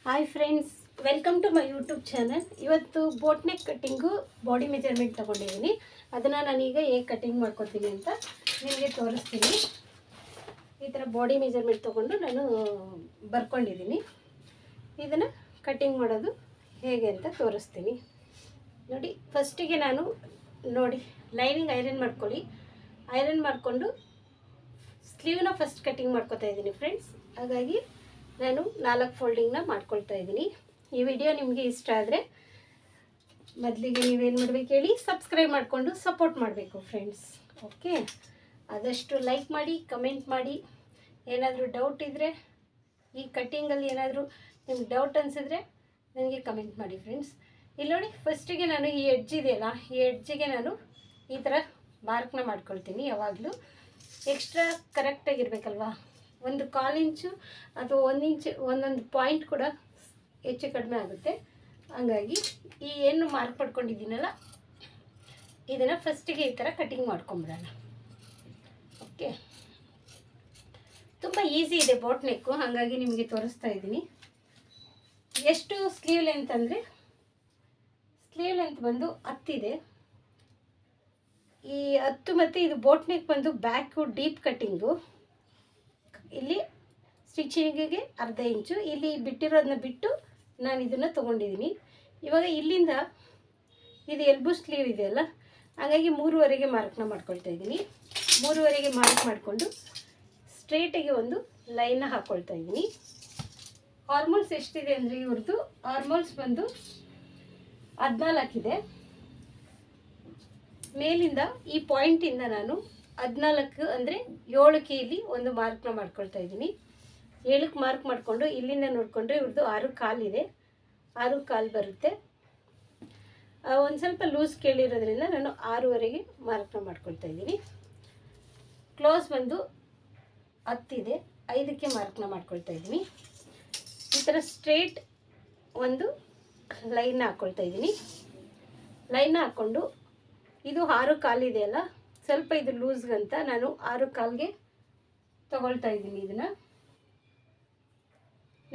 Hi friends, welcome to my YouTube channel. ಇವತ್ತು boat neck cutting body measurement ತೊಗೊಂಡಿದ್ದೀನಿ. ಅದನ್ನು ನಾನೀಗ ಹೇಗೆ ಕಟ್ಟಿಂಗ್ ಮಾಡ್ಕೊತೀನಿ ಅಂತ ನಿಮಗೆ ತೋರಿಸ್ತೀನಿ. ಈ ಥರ ಬಾಡಿ ಮೆಜರ್ಮೆಂಟ್ ತೊಗೊಂಡು ನಾನು ಬರ್ಕೊಂಡಿದ್ದೀನಿ. ಇದನ್ನು ಕಟ್ಟಿಂಗ್ ಮಾಡೋದು ಹೇಗೆ ಅಂತ ತೋರಿಸ್ತೀನಿ ನೋಡಿ. ಫಸ್ಟಿಗೆ ನಾನು ನೋಡಿ ಲೈನಿಂಗ್ ಐರನ್ ಮಾಡ್ಕೊಳ್ಳಿ. ಐರನ್ ಮಾಡಿಕೊಂಡು ಸ್ಲೀವ್ನ ಫಸ್ಟ್ ಕಟ್ಟಿಂಗ್ ಮಾಡ್ಕೊತಾ ಇದ್ದೀನಿ ಫ್ರೆಂಡ್ಸ್. ಹಾಗಾಗಿ ನಾನು 4 ಫೋಲ್ಡಿಂಗ್ನ ಮಾಡ್ಕೊಳ್ತಾ ಇದ್ದೀನಿ. ಈ ವಿಡಿಯೋ ನಿಮಗೆ ಇಷ್ಟ ಆದರೆ ಮೊದಲಿಗೆ ನೀವೇನು ಮಾಡಬೇಕು ಹೇಳಿ, ಸಬ್ಸ್ಕ್ರೈಬ್ ಮಾಡಿಕೊಂಡು ಸಪೋರ್ಟ್ ಮಾಡಬೇಕು ಫ್ರೆಂಡ್ಸ್. ಓಕೆ, ಆದಷ್ಟು ಲೈಕ್ ಮಾಡಿ, ಕಮೆಂಟ್ ಮಾಡಿ. ಏನಾದರೂ ಡೌಟ್ ಇದ್ದರೆ, ಈ ಕಟ್ಟಿಂಗಲ್ಲಿ ಏನಾದರೂ ನಿಮ್ಗೆ ಡೌಟ್ ಅನಿಸಿದ್ರೆ ನನಗೆ ಕಮೆಂಟ್ ಮಾಡಿ ಫ್ರೆಂಡ್ಸ್. ಇಲ್ಲಿ ನೋಡಿ, ಫಸ್ಟಿಗೆ ನಾನು ಈ ಎಡ್ಜ್ ಇದೆಯಲ್ಲ, ಈ ಎಡ್ಜಿಗೆ ನಾನು ಈ ಥರ ಮಾರ್ಕ್ನ ಮಾಡ್ಕೊಳ್ತೀನಿ. ಯಾವಾಗಲೂ ಎಕ್ಸ್ಟ್ರಾ ಕರೆಕ್ಟಾಗಿರ್ಬೇಕಲ್ವಾ. 1/4 ಇಂಚು ಅಥವಾ 1 ಇಂಚು ಒಂದೊಂದು ಪಾಯಿಂಟ್ ಕೂಡ ಹೆಚ್ಚು ಕಡಿಮೆ ಆಗುತ್ತೆ. ಹಂಗಾಗಿ ಈ ಏನು ಮಾರ್ಕ್ ಮಾಡ್ಕೊಂಡಿದ್ದೀನಲ್ಲ, ಇದನ್ನು ಫಸ್ಟಿಗೆ ಈ ಥರ ಕಟ್ಟಿಂಗ್ ಮಾಡ್ಕೊಂಬಿಡೋಣ. ಓಕೆ, ತುಂಬ ಈಸಿ ಇದೆ ಬೋಟ್ ನೆಕ್ಕು, ಹಾಗಾಗಿ ನಿಮಗೆ ತೋರಿಸ್ತಾ ಇದ್ದೀನಿ. ಎಷ್ಟು ಸ್ಲೀವ್ ಲೆಂತ್ ಅಂದರೆ, ಸ್ಲೀವ್ ಲೆಂತ್ ಬಂದು 10 ಇದೆ. ಈ 10 ಮತ್ತು ಇದು ಬೋಟ್ ನೆಕ್ ಬಂದು ಬ್ಯಾಕು ಡೀಪ್ ಕಟ್ಟಿಂಗು. ಇಲ್ಲಿ ಸ್ಟಿಚಿಂಗಿಗೆ 1/2 ಇಂಚು, ಇಲ್ಲಿ ಬಿಟ್ಟಿರೋದನ್ನ ಬಿಟ್ಟು ನಾನು ಇದನ್ನು ತೊಗೊಂಡಿದ್ದೀನಿ. ಇವಾಗ ಇಲ್ಲಿಂದ ಇದು ಎಲ್ಬೋ ಸ್ಲೀವ್ ಇದೆಯಲ್ಲ, ಹಾಗಾಗಿ 3ವರೆಗೆ ಮಾರ್ಕ್ನ ಮಾಡ್ಕೊಳ್ತಾ ಇದ್ದೀನಿ. 3ವರೆಗೆ ಮಾರ್ಕ್ ಮಾಡಿಕೊಂಡು ಸ್ಟ್ರೇಟಿಗೆ ಒಂದು ಲೈನ್ನ ಹಾಕ್ಕೊಳ್ತಾ ಇದ್ದೀನಿ. ಆರ್ಮೋಲ್ಸ್ ಎಷ್ಟಿದೆ ಅಂದರೆ, ಇವ್ರದ್ದು ಆರ್ಮೋಲ್ಸ್ ಬಂದು 14 ಇದೆ. ಮೇಲಿಂದ ಈ ಪಾಯಿಂಟಿಂದ ನಾನು 14 ಅಂದರೆ 7ಕ್ಕೆ ಇಲ್ಲಿ ಒಂದು ಮಾರ್ಕ್ನ ಮಾಡ್ಕೊಳ್ತಾ ಇದ್ದೀನಿ. 7ಕ್ಕೆ ಮಾರ್ಕ್ ಮಾಡಿಕೊಂಡು ಇಲ್ಲಿಂದ ನೋಡಿಕೊಂಡ್ರೆ ಇವ್ರದ್ದು 6 ಕಾಲು ಇದೆ. 6 ಕಾಲು ಬರುತ್ತೆ. ಒಂದು ಸ್ವಲ್ಪ ಲೂಸ್ ಕೇಳಿರೋದ್ರಿಂದ ನಾನು 6ವರೆಗೆ ಮಾರ್ಕ್ನ ಮಾಡ್ಕೊಳ್ತಾ ಇದ್ದೀನಿ. ಕ್ಲೋಸ್ ಬಂದು 10 ಇದೆ. 5ಕ್ಕೆ ಮಾರ್ಕ್ನ ಮಾಡ್ಕೊಳ್ತಾ ಇದ್ದೀನಿ. ಈ ಥರ ಸ್ಟ್ರೇಟ್ ಒಂದು ಲೈನ್ನ ಹಾಕ್ಕೊಳ್ತಾ ಇದ್ದೀನಿ. ಲೈನ್ನ ಹಾಕ್ಕೊಂಡು ಇದು 6 ಕಾಲು ಇದೆಯಲ್ಲ, ಸ್ವಲ್ಪ ಇದು ಲೂಸ್ಗಂತ ನಾನು 6 ಕಾಲಿಗೆ ತಗೊಳ್ತಾ ಇದ್ದೀನಿ ಇದನ್ನು.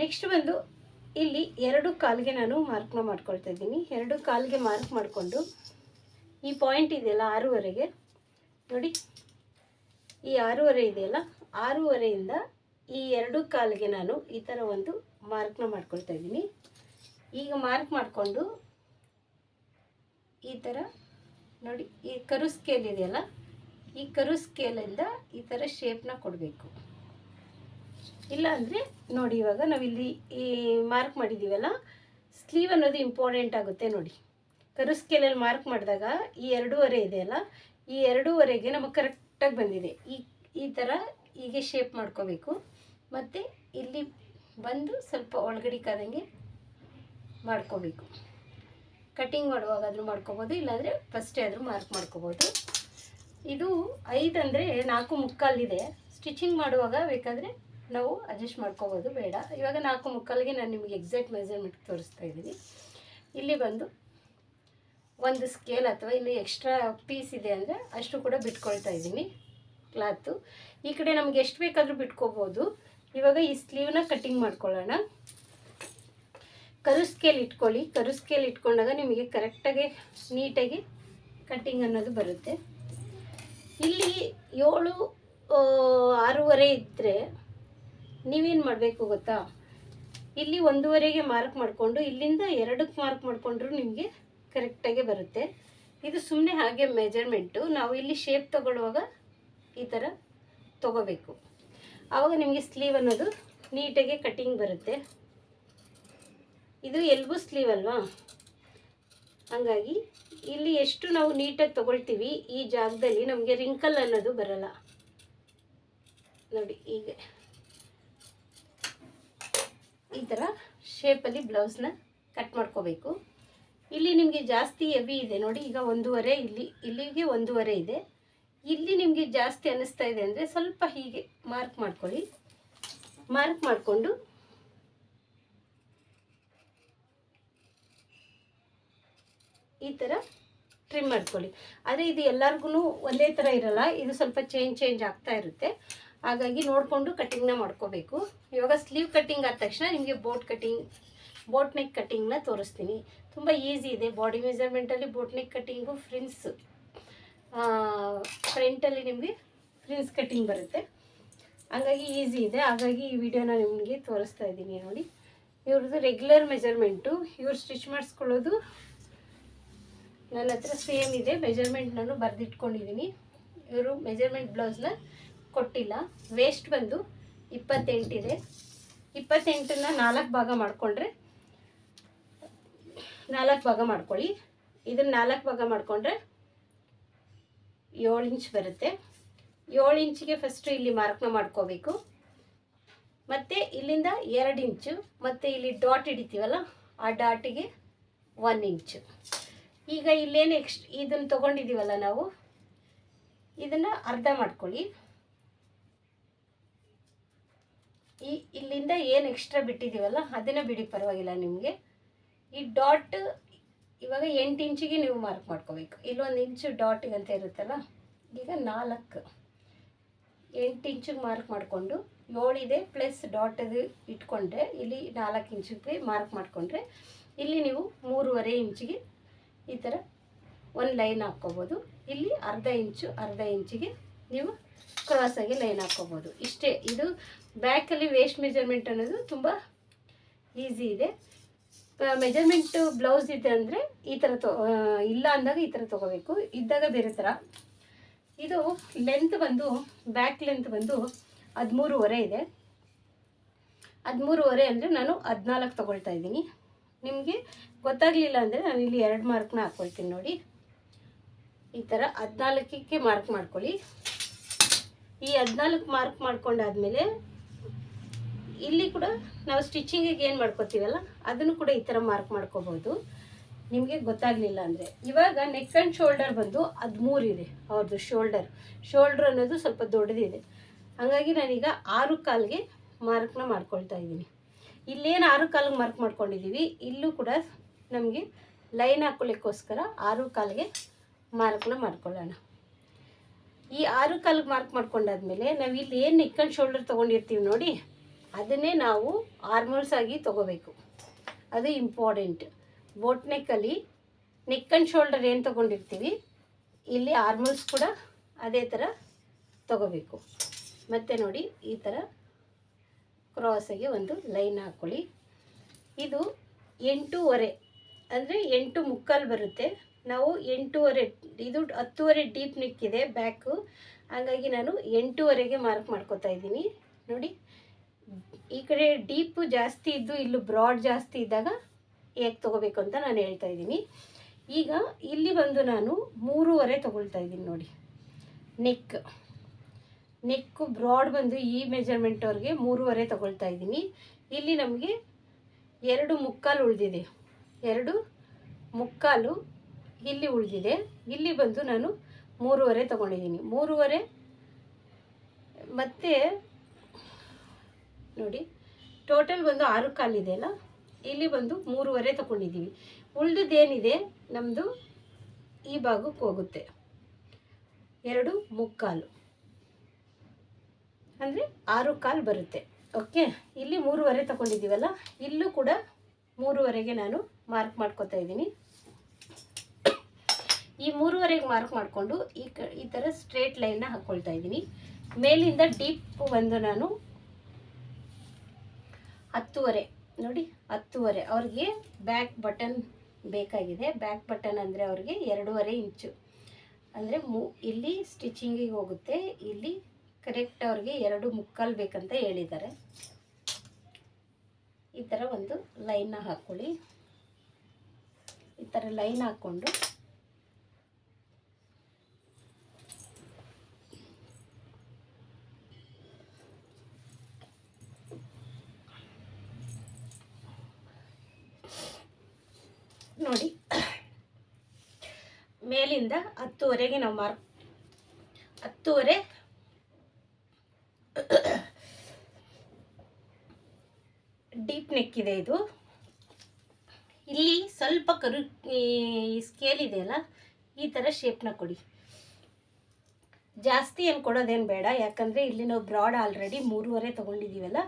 ನೆಕ್ಸ್ಟ್ ಬಂದು ಇಲ್ಲಿ 2 ಕಾಲಿಗೆ ನಾನು ಮಾರ್ಕ್ನ ಮಾಡ್ಕೊಳ್ತಾ ಇದ್ದೀನಿ. 2 ಕಾಲಿಗೆ ಮಾರ್ಕ್ ಮಾಡಿಕೊಂಡು ಈ ಪಾಯಿಂಟ್ ಇದೆಯಲ್ಲ 6ವರೆಗೆ ನೋಡಿ, ಈ 6ವರೆ ಇದೆಯಲ್ಲ, 6ವರೆಯಿಂದ ಈ 2 ಕಾಲಿಗೆ ನಾನು ಈ ಥರ ಒಂದು ಮಾರ್ಕ್ನ ಮಾಡ್ಕೊಳ್ತಾ ಇದ್ದೀನಿ. ಈಗ ಮಾರ್ಕ್ ಮಾಡಿಕೊಂಡು ಈ ಥರ ನೋಡಿ, ಈ ಕರು ಸ್ಕೇಲ್ ಇದೆಯಲ್ಲ, ಈ ಕರು ಸ್ಕೇಲಿಂದ ಈ ಥರ ಶೇಪ್ನ ಕೊಡಬೇಕು. ಇಲ್ಲಾಂದರೆ ನೋಡಿ, ಇವಾಗ ನಾವಿಲ್ಲಿ ಈ ಮಾರ್ಕ್ ಮಾಡಿದ್ದೀವಲ್ಲ, ಸ್ಲೀವ್ ಅನ್ನೋದು ಇಂಪಾರ್ಟೆಂಟ್ ಆಗುತ್ತೆ ನೋಡಿ. ಕರು ಸ್ಕೇಲಲ್ಲಿ ಮಾರ್ಕ್ ಮಾಡಿದಾಗ ಈ 2ವರೆ ಇದೆಯಲ್ಲ, ಈ 2ವರೆಗೆ ನಮಗೆ ಕರೆಕ್ಟಾಗಿ ಬಂದಿದೆ. ಈ ಥರ ಹೀಗೆ ಶೇಪ್ ಮಾಡ್ಕೋಬೇಕು. ಮತ್ತು ಇಲ್ಲಿ ಬಂದು ಸ್ವಲ್ಪ ಒಳಗಡೆ ಕಾದಂಗೆ ಮಾಡ್ಕೋಬೇಕು. ಕಟ್ಟಿಂಗ್ ಮಾಡುವಾಗಾದರೂ ಮಾಡ್ಕೋಬೋದು, ಇಲ್ಲಾಂದರೆ ಫಸ್ಟೇ ಆದರೂ ಮಾರ್ಕ್ ಮಾಡ್ಕೋಬೋದು. ಇದು 5 ಅಂದರೆ 4 ಇದೆ. ಸ್ಟಿಚಿಂಗ್ ಮಾಡುವಾಗ ಬೇಕಾದರೆ ನಾವು ಅಡ್ಜಸ್ಟ್ ಮಾಡ್ಕೋಬೋದು, ಬೇಡ. ಇವಾಗ 4 ನಾನು ನಿಮಗೆ ಎಕ್ಸಾಕ್ಟ್ ಮೆಜರ್ಮೆಂಟ್ ತೋರಿಸ್ತಾ ಇದ್ದೀನಿ. ಇಲ್ಲಿ ಬಂದು ಒಂದು ಸ್ಕೇಲ್ ಅಥವಾ ಇನ್ನು ಎಕ್ಸ್ಟ್ರಾ ಪೀಸ್ ಇದೆ ಅಂದರೆ ಅಷ್ಟು ಕೂಡ ಬಿಟ್ಕೊಳ್ತಾ ಇದ್ದೀನಿ ಕ್ಲಾತು. ಈ ಕಡೆ ನಮಗೆ ಎಷ್ಟು ಬೇಕಾದರೂ ಬಿಟ್ಕೋಬೋದು. ಇವಾಗ ಈ ಸ್ಲೀವ್ನ ಕಟ್ಟಿಂಗ್ ಮಾಡ್ಕೊಳ್ಳೋಣ. ಕರು ಸ್ಕೇಲ್ ಇಟ್ಕೊಳ್ಳಿ. ಕರು ಸ್ಕೇಲ್ ಇಟ್ಕೊಂಡಾಗ ನಿಮಗೆ ಕರೆಕ್ಟಾಗಿ ನೀಟಾಗಿ ಕಟ್ಟಿಂಗ್ ಅನ್ನೋದು ಬರುತ್ತೆ. ಇಲ್ಲಿ 7 6ವರೆ ಇದ್ದರೆ ನೀವೇನು ಮಾಡಬೇಕು ಗೊತ್ತಾ, ಇಲ್ಲಿ 1ವರೆಗೆ ಮಾರ್ಕ್ ಮಾಡಿಕೊಂಡು ಇಲ್ಲಿಂದ 2ಕ್ಕೆ ಮಾರ್ಕ್ ಮಾಡಿಕೊಂಡ್ರೂ ನಿಮಗೆ ಕರೆಕ್ಟಾಗೆ ಬರುತ್ತೆ. ಇದು ಸುಮ್ಮನೆ ಹಾಗೆ ಮೆಜರ್ಮೆಂಟು. ನಾವು ಇಲ್ಲಿ ಶೇಪ್ ತೊಗೊಳ್ಳುವಾಗ ಈ ಥರ ತೊಗೋಬೇಕು. ಆವಾಗ ನಿಮಗೆ ಸ್ಲೀವ್ ಅನ್ನೋದು ನೀಟಾಗಿ ಕಟ್ಟಿಂಗ್ ಬರುತ್ತೆ. ಇದು ಎಲ್ಬೋ ಸ್ಲೀವ್ ಅಲ್ವಾ, ಹಾಗಾಗಿ ಇಲ್ಲಿ ಎಷ್ಟು ನಾವು ನೀಟಾಗಿ ತೊಗೊಳ್ತೀವಿ ಈ ಜಾಗದಲ್ಲಿ ನಮಗೆ ರಿಂಕಲ್ ಅನ್ನೋದು ಬರಲ್ಲ ನೋಡಿ. ಈಗ ಈ ಥರ ಶೇಪಲ್ಲಿ ಬ್ಲೌಸ್ನ ಕಟ್ ಮಾಡ್ಕೋಬೇಕು. ಇಲ್ಲಿ ನಿಮಗೆ ಜಾಸ್ತಿ ಹೆವಿ ಇದೆ ನೋಡಿ, ಈಗ 1ವರೆ, ಇಲ್ಲಿಗೆ 1ವರೆ ಇದೆ. ಇಲ್ಲಿ ನಿಮಗೆ ಜಾಸ್ತಿ ಅನ್ನಿಸ್ತಾ ಇದೆ ಅಂದರೆ ಸ್ವಲ್ಪ ಹೀಗೆ ಮಾರ್ಕ್ ಮಾಡ್ಕೊಳ್ಳಿ. ಮಾರ್ಕ್ ಮಾಡಿಕೊಂಡು ಈ ಥರ ಟ್ರಿಮ್ ಮಾಡ್ಕೊಳ್ಳಿ. ಆದರೆ ಇದು ಎಲ್ಲರಿಗೂ ಒಂದೇ ಥರ ಇರಲ್ಲ, ಇದು ಸ್ವಲ್ಪ ಚೇಂಜ್ ಆಗ್ತಾ ಇರುತ್ತೆ. ಹಾಗಾಗಿ ನೋಡಿಕೊಂಡು ಕಟ್ಟಿಂಗ್ನ ಮಾಡ್ಕೋಬೇಕು. ಇವಾಗ ಸ್ಲೀವ್ ಕಟ್ಟಿಂಗ್ ಆದ ತಕ್ಷಣ ನಿಮಗೆ ಬೋಟ್ ಕಟ್ಟಿಂಗ್ ಬೋಟ್ ನೆಕ್ ಕಟ್ಟಿಂಗ್ನ ತೋರಿಸ್ತೀನಿ. ತುಂಬ ಈಸಿ ಇದೆ. ಬಾಡಿ ಮೆಜರ್ಮೆಂಟಲ್ಲಿ ಬೋಟ್ ನೆಕ್ ಕಟ್ಟಿಂಗು ಫ್ರಂಟಲ್ಲಿ ನಿಮಗೆ ಫ್ರಿನ್ಸ್ ಕಟ್ಟಿಂಗ್ ಬರುತ್ತೆ. ಹಾಗಾಗಿ ಈಸಿ ಇದೆ. ಹಾಗಾಗಿ ಈ ವಿಡಿಯೋನ ನಿಮಗೆ ತೋರಿಸ್ತಾ ಇದ್ದೀನಿ ನೋಡಿ. ಇವ್ರದ್ದು ರೆಗ್ಯುಲರ್ ಮೆಜರ್ಮೆಂಟು, ಇವ್ರು ಸ್ಟಿಚ್ ಮಾಡಿಸ್ಕೊಳ್ಳೋದು ನನ್ನ ಹತ್ರ ಸೇಮ್ ಇದೆ. ಮೆಜರ್ಮೆಂಟ್ ನಾನು ಬರೆದಿಟ್ಕೊಂಡಿದ್ದೀನಿ. ಇವರು ಮೆಜರ್ಮೆಂಟ್ ಬ್ಲೌಸ್ನ ಕೊಟ್ಟಿಲ್ಲ. ವೇಸ್ಟ್ ಬಂದು 28 ಇದೆ. 28ನ್ನ 4 ಭಾಗ ಮಾಡಿಕೊಂಡ್ರೆ 4 ಭಾಗ ಮಾಡ್ಕೊಳ್ಳಿ. ಇದನ್ನು 4 ಭಾಗ ಮಾಡಿಕೊಂಡ್ರೆ 7 ಇಂಚ್ ಬರುತ್ತೆ. 7 ಇಂಚಿಗೆ ಫಸ್ಟು ಇಲ್ಲಿ ಮಾರ್ಕ್ನ ಮಾಡ್ಕೋಬೇಕು. ಮತ್ತು ಇಲ್ಲಿಂದ 2 ಇಂಚು, ಮತ್ತು ಇಲ್ಲಿ ಡಾಟ್ ಹಿಡಿತೀವಲ್ಲ ಆ ಡಾಟಿಗೆ 1 ಇಂಚು. ಈಗ ಇಲ್ಲೇನು ಇದನ್ನು ತೊಗೊಂಡಿದ್ದೀವಲ್ಲ ನಾವು, ಇದನ್ನು ಅರ್ಧ ಮಾಡ್ಕೊಳ್ಳಿ. ಇಲ್ಲಿಂದ ಏನು ಎಕ್ಸ್ಟ್ರಾ ಬಿಟ್ಟಿದ್ದೀವಲ್ಲ ಅದನ್ನು ಬಿಡಿ, ಪರವಾಗಿಲ್ಲ ನಿಮಗೆ. ಈ ಡಾಟ್ ಇವಾಗ 8 ಇಂಚಿಗೆ ನೀವು ಮಾರ್ಕ್ ಮಾಡ್ಕೋಬೇಕು. ಇಲ್ಲೊಂದು ಇಂಚು ಡಾಟಿಗೆ ಅಂತ ಇರುತ್ತಲ್ಲ, ಈಗ 8 ಇಂಚಿಗೆ ಮಾರ್ಕ್ ಮಾಡಿಕೊಂಡು 7 ಇದೆ ಪ್ಲಸ್ ಡಾಟದು ಇಟ್ಕೊಂಡ್ರೆ ಇಲ್ಲಿ 4 ಇಂಚಿಗೆ ಮಾರ್ಕ್ ಮಾಡಿಕೊಂಡ್ರೆ ಇಲ್ಲಿ ನೀವು 3.5 ಇಂಚಿಗೆ ಈ ಥರ ಒಂದು ಲೈನ್ ಹಾಕ್ಕೋಬೋದು. ಇಲ್ಲಿ ಅರ್ಧ ಇಂಚಿಗೆ ನೀವು ಕ್ರಾಸಾಗಿ ಲೈನ್ ಹಾಕ್ಕೋಬೋದು. ಇಷ್ಟೇ. ಇದು ಬ್ಯಾಕಲ್ಲಿ ವೇಸ್ಟ್ ಮೆಜರ್ಮೆಂಟ್ ಅನ್ನೋದು ತುಂಬ ಈಸಿ ಇದೆ. ಮೆಜರ್ಮೆಂಟು ಬ್ಲೌಸ್ ಇದೆ ಅಂದರೆ ಈ ಥರ ಇಲ್ಲ ಅಂದಾಗ ಈ ಥರ ತೊಗೋಬೇಕು, ಇದ್ದಾಗ ಬೇರೆ ಥರ. ಇದು ಲೆಂತ್ ಬಂದು ಬ್ಯಾಕ್ ಲೆಂತ್ ಬಂದು 13.5 ಇದೆ. 13.5 ಅಂದರೆ ನಾನು 14 ತೊಗೊಳ್ತಾ ಇದ್ದೀನಿ. ನಿಮಗೆ ಗೊತ್ತಾಗಲಿಲ್ಲ ಅಂದರೆ ನಾನು ಇಲ್ಲಿ 2 ಮಾರ್ಕ್ನ ಹಾಕ್ಕೊಳ್ತೀನಿ ನೋಡಿ. ಈ ಥರ 14ಕ್ಕೆ ಮಾರ್ಕ್ ಮಾಡ್ಕೊಳ್ಳಿ. ಈ 14 ಮಾರ್ಕ್ ಮಾಡ್ಕೊಂಡಾದಮೇಲೆ ಇಲ್ಲಿ ಕೂಡ ನಾವು ಸ್ಟಿಚಿಂಗಿಗೆ ಏನು ಮಾಡ್ಕೋತೀವಲ್ಲ ಅದನ್ನು ಕೂಡ ಈ ಥರ ಮಾರ್ಕ್ ಮಾಡ್ಕೋಬೋದು, ನಿಮಗೆ ಗೊತ್ತಾಗಲಿಲ್ಲ ಅಂದರೆ. ಇವಾಗ ನೆಕ್ ಆ್ಯಂಡ್ ಶೋಲ್ಡರ್ ಬಂದು 13 ಇದೆ ಅವ್ರದ್ದು. ಶೋಲ್ಡರ್ ಅನ್ನೋದು ಸ್ವಲ್ಪ ದೊಡ್ಡದಿದೆ. ಹಾಗಾಗಿ ನಾನೀಗ 6 ಕಾಲಿಗೆ ಮಾರ್ಕ್ನ ಮಾಡ್ಕೊಳ್ತಾ ಇದ್ದೀನಿ. ಇಲ್ಲೇನು 6 ಕಾಲಿಗೆ ಮಾರ್ಕ್ ಮಾಡ್ಕೊಂಡಿದ್ದೀವಿ, ಇಲ್ಲೂ ಕೂಡ ನಮಗೆ ಲೈನ್ ಹಾಕ್ಕೊಳ್ಳೋಕ್ಕೋಸ್ಕರ 6 ಕಾಲಿಗೆ ಮಾರ್ಕ್ನ ಮಾಡ್ಕೊಳ್ಳೋಣ. ಈ 6 ಕಾಲಿಗೆ ಮಾರ್ಕ್ ಮಾಡ್ಕೊಂಡಾದ್ಮೇಲೆ ನಾವು ಇಲ್ಲಿ ಏನು ನೆಕ್ ಆ್ಯಂಡ್ ಶೋಲ್ಡರ್ ತೊಗೊಂಡಿರ್ತೀವಿ ನೋಡಿ, ಅದನ್ನೇ ನಾವು ಆರ್ಮೋಲ್ಸ್ ಆಗಿ ತೊಗೋಬೇಕು. ಅದು ಇಂಪಾರ್ಟೆಂಟ್. ಬೋಟ್ ನೆಕ್ಕಲ್ಲಿ ನೆಕ್ ಆ್ಯಂಡ್ ಶೋಲ್ಡರ್ ಏನು ತೊಗೊಂಡಿರ್ತೀವಿ, ಇಲ್ಲಿ ಆರ್ಮೋಲ್ಸ್ ಕೂಡ ಅದೇ ಥರ ತೊಗೋಬೇಕು. ಮತ್ತು ನೋಡಿ ಈ ಥರ ಕ್ರಾಸಾಗಿ ಒಂದು ಲೈನ್ ಹಾಕ್ಕೊಳ್ಳಿ. ಇದು 8.25 ಅಂದರೆ 8.75 ಬರುತ್ತೆ. ನಾವು 8.25, ಇದು 10.25 ಡೀಪ್ ನೆಕ್ ಇದೆ ಬ್ಯಾಕು. ಹಾಗಾಗಿ ನಾನು 8.25ಗೆ ಮಾರ್ಕ್ ಮಾಡ್ಕೋತಾ ಇದ್ದೀನಿ ನೋಡಿ. ಈ ಕಡೆ ಡೀಪು ಜಾಸ್ತಿ ಇದ್ದು ಇಲ್ಲೂ ಬ್ರಾಡ್ ಜಾಸ್ತಿ ಇದ್ದಾಗ ಹೇಗೆ ತೊಗೋಬೇಕು ಅಂತ ನಾನು ಹೇಳ್ತಾ ಇದ್ದೀನಿ. ಈಗ ಇಲ್ಲಿ ಬಂದು ನಾನು 3.25 ತೊಗೊಳ್ತಾ ಇದ್ದೀನಿ ನೋಡಿ. ನೆಕ್ಕು ಬ್ರಾಡ್ ಬಂದು ಈ ಮೆಜರ್ಮೆಂಟವ್ರಿಗೆ 3.25 ತೊಗೊಳ್ತಾ ಇದ್ದೀನಿ. ಇಲ್ಲಿ ನಮಗೆ 2.25 ಉಳಿದಿದೆ. 2.25 ಇಲ್ಲಿ ಉಳಿದಿದೆ. ಇಲ್ಲಿ ಬಂದು ನಾನು 3.25 ತೊಗೊಂಡಿದ್ದೀನಿ. 3.25 ಮತ್ತು ನೋಡಿ ಟೋಟಲ್ ಬಂದು 6 ಕಾಲು ಇದೆಯಲ್ಲ, ಇಲ್ಲಿ ಬಂದು 3.25 ತೊಗೊಂಡಿದ್ದೀವಿ. ಉಳಿದಿದ್ದೇನಿದೆ ನಮ್ಮದು ಈ ಭಾಗಕ್ಕೆ ಹೋಗುತ್ತೆ. 2.25 ಅಂದರೆ 6 ಕಾಲು ಬರುತ್ತೆ. ಓಕೆ, ಇಲ್ಲಿ 3.25 ತೊಗೊಂಡಿದ್ದೀವಲ್ಲ, ಇಲ್ಲೂ ಕೂಡ 3.25ಗೆ ನಾನು ಮಾರ್ಕ್ ಮಾಡ್ಕೋತಾ ಇದ್ದೀನಿ. ಈ 3.25ಗೆ ಮಾರ್ಕ್ ಮಾಡಿಕೊಂಡು ಈ ಥರ ಸ್ಟ್ರೇಟ್ ಲೈನ್ನ ಹಾಕ್ಕೊಳ್ತಾ ಇದ್ದೀನಿ. ಮೇಲಿಂದ ಡೀಪ್ ಬಂದು ನಾನು 10.25 ನೋಡಿ. 10.25 ಅವ್ರಿಗೆ ಬ್ಯಾಕ್ ಬಟನ್ ಬೇಕಾಗಿದೆ. ಬ್ಯಾಕ್ ಬಟನ್ ಅಂದರೆ ಅವ್ರಿಗೆ 2.25 ಇಂಚು ಅಂದರೆ ಇಲ್ಲಿ ಸ್ಟಿಚಿಂಗಿಗೆ ಹೋಗುತ್ತೆ. ಇಲ್ಲಿ ಕರೆಕ್ಟ್ ಅವ್ರಿಗೆ 2.25 ಬೇಕಂತ ಹೇಳಿದ್ದಾರೆ. ಈ ಥರ ಒಂದು ಲೈನ್ನ ಹಾಕ್ಕೊಳ್ಳಿ. ಈ ಥರ ಲೈನ್ ಹಾಕ್ಕೊಂಡು ನೋಡಿ ಮೇಲಿಂದ 10.25ಗೆ ನಾವು ಮಾರ್ಕ್ 10.25 ಡೀಪ್ ನೆಕ್ ಇದೆ ಇದು. ಇಲ್ಲಿ ಸ್ವಲ್ಪ ಈ ಸ್ಕೇಲ್ ಇದೆಯಲ್ಲ, ಈ ಥರ ಶೇಪ್ನ ಕೊಡಿ. ಜಾಸ್ತಿ ಏನು ಕೊಡೋದೇನು ಬೇಡ, ಯಾಕಂದರೆ ಇಲ್ಲಿ ನಾವು ಬ್ರಾಡ್ ಆಲ್ರೆಡಿ 3.25 ತೊಗೊಂಡಿದ್ದೀವಲ್ಲ,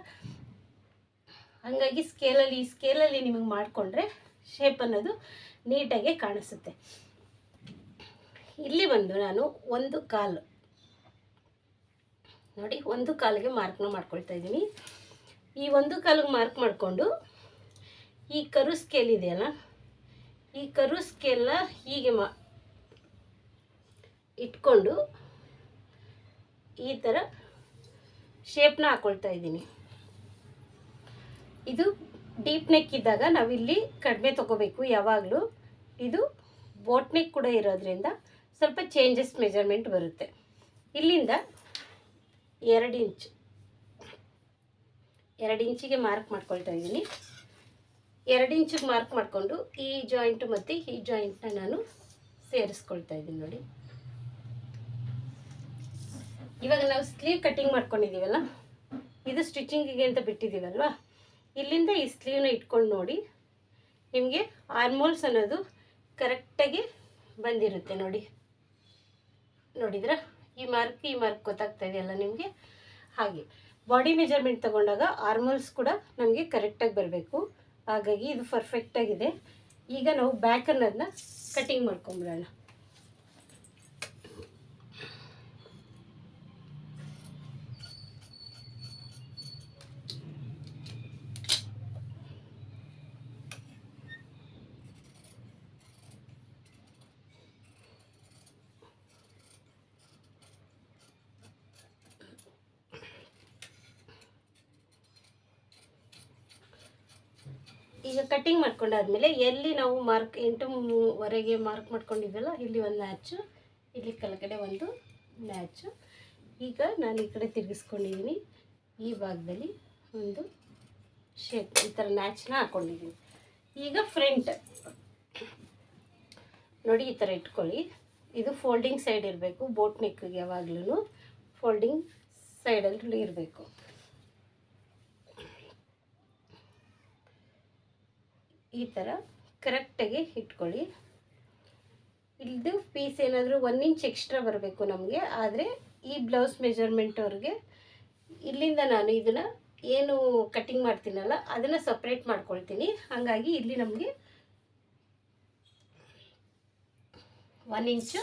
ಹಾಗಾಗಿ ಈ ಸ್ಕೇಲಲ್ಲಿ ನಿಮಗೆ ಮಾಡಿಕೊಂಡ್ರೆ ಶೇಪ್ ಅನ್ನೋದು ನೀಟಾಗಿ ಕಾಣಿಸುತ್ತೆ. ಇಲ್ಲಿ ಬಂದು ನಾನು 1 ಕಾಲು ನೋಡಿ 1 ಕಾಲಿಗೆ ಮಾರ್ಕ್ನ ಮಾಡ್ಕೊಳ್ತಾ ಇದ್ದೀನಿ. ಈ 1 ಕಾಲಿಗೆ ಮಾರ್ಕ್ ಮಾಡಿಕೊಂಡು ಈ ಕರು ಸ್ಕೇಲ್ ಇದೆಯಲ್ಲ, ಈ ಕರು ಸ್ಕೇಲ್ನ ಹೀಗೆ ಇಟ್ಕೊಂಡು ಈ ಥರ ಶೇಪ್ನ ಹಾಕ್ಕೊಳ್ತಾ ಇದ್ದೀನಿ. ಇದು ಡೀಪ್ ನೆಕ್ ಇದ್ದಾಗ ನಾವಿಲ್ಲಿ ಕಡಿಮೆ ತೊಗೋಬೇಕು ಯಾವಾಗಲೂ. ಇದು ಬೋಟ್ ನೆಕ್ ಕೂಡ ಇರೋದ್ರಿಂದ ಸ್ವಲ್ಪ ಚೇಂಜಸ್ ಮೆಜರ್ಮೆಂಟ್ ಬರುತ್ತೆ. ಇಲ್ಲಿಂದ 2 ಇಂಚಿಗೆ ಮಾರ್ಕ್ ಮಾಡ್ಕೊಳ್ತಾ ಇದ್ದೀನಿ. 2 ಇಂಚಿಗೆ ಮಾರ್ಕ್ ಮಾಡಿಕೊಂಡು ಈ ಜಾಯಿಂಟು ಮತ್ತು ಈ ಜಾಯಿಂಟ್ನ ನಾನು ಸೇರಿಸ್ಕೊಳ್ತಾ ಇದ್ದೀನಿ ನೋಡಿ. ಇವಾಗ ನಾವು ಸ್ಲೀವ್ ಕಟ್ಟಿಂಗ್ ಮಾಡ್ಕೊಂಡಿದ್ದೀವಲ್ಲ, ಇದು ಸ್ಟಿಚಿಂಗಿಗೆ ಅಂತ ಬಿಟ್ಟಿದ್ದೀವಲ್ವ, ಇಲ್ಲಿಂದ ಈ ಸ್ಲೀವ್ನ ಇಟ್ಕೊಂಡು ನೋಡಿ ನಿಮಗೆ ಆರ್ಮೋಲ್ಸ್ ಅನ್ನೋದು ಕರೆಕ್ಟಾಗಿ ಬಂದಿರುತ್ತೆ ನೋಡಿ. ನೋಡಿದ್ರಾ ಈ ಮಾರ್ಕ್ ಗೊತ್ತಾಗ್ತಾ ಇದೆಯಲ್ಲ ನಿಮಗೆ. ಹಾಗೆ ಬಾಡಿ ಮೆಜರ್ಮೆಂಟ್ ತಗೊಂಡಾಗ ಆರ್ಮೋಲ್ಸ್ ಕೂಡ ನಮಗೆ ಕರೆಕ್ಟಾಗಿ ಬರಬೇಕು. ಹಾಗಾಗಿ ಇದು ಪರ್ಫೆಕ್ಟಾಗಿದೆ. ಈಗ ನಾವು ಬ್ಯಾಕ್ ಅನ್ನೋದನ್ನ ಕಟ್ಟಿಂಗ್ ಮಾಡ್ಕೊಂಬಿಡೋಣ. ಈಗ ಕಟ್ಟಿಂಗ್ ಮಾಡ್ಕೊಂಡಾದ್ಮೇಲೆ ಎಲ್ಲಿ ನಾವು 8:3 ಮಾರ್ಕ್ ಮಾಡ್ಕೊಂಡಿದ್ವಲ್ಲ, ಇಲ್ಲಿ ಒಂದು ನ್ಯಾಚು, ಇಲ್ಲಿ ಕೆಳಗಡೆ ಒಂದು ನ್ಯಾಚು. ಈಗ ನಾನು ಈ ಕಡೆ ತಿರುಗಿಸ್ಕೊಂಡಿದ್ದೀನಿ. ಈ ಭಾಗದಲ್ಲಿ ಒಂದು ಶೇಪ್ ಈ ಥರ ನ್ಯಾಚನ್ನ ಹಾಕ್ಕೊಂಡಿದ್ದೀನಿ. ಈಗ ಫ್ರಂಟ್ ನೋಡಿ ಈ ಥರ ಇಟ್ಕೊಳ್ಳಿ. ಇದು ಫೋಲ್ಡಿಂಗ್ ಸೈಡ್ ಇರಬೇಕು. ಬೋಟ್ ನೆಕ್ಗೆ ಯಾವಾಗಲೂ ಫೋಲ್ಡಿಂಗ್ ಸೈಡಲ್ಲಿ ಇರಬೇಕು. ಈ ಥರ ಕರೆಕ್ಟಾಗಿ ಇಟ್ಕೊಳ್ಳಿ. ಇಲ್ಲದು ಪೀಸ್ ಏನಾದರೂ 1 ಇಂಚ್ ಎಕ್ಸ್ಟ್ರಾ ಬರಬೇಕು ನಮಗೆ. ಆದರೆ ಈ ಬ್ಲೌಸ್ ಮೆಜರ್ಮೆಂಟ್ ಅವ್ರಿಗೆ ಇಲ್ಲಿಂದ ನಾನು ಇದನ್ನು ಏನು ಕಟ್ಟಿಂಗ್ ಮಾಡ್ತೀನಲ್ಲ ಅದನ್ನು ಸಪ್ರೇಟ್ ಮಾಡ್ಕೊಳ್ತೀನಿ. ಹಾಗಾಗಿ ಇಲ್ಲಿ ನಮಗೆ 1 ಇಂಚು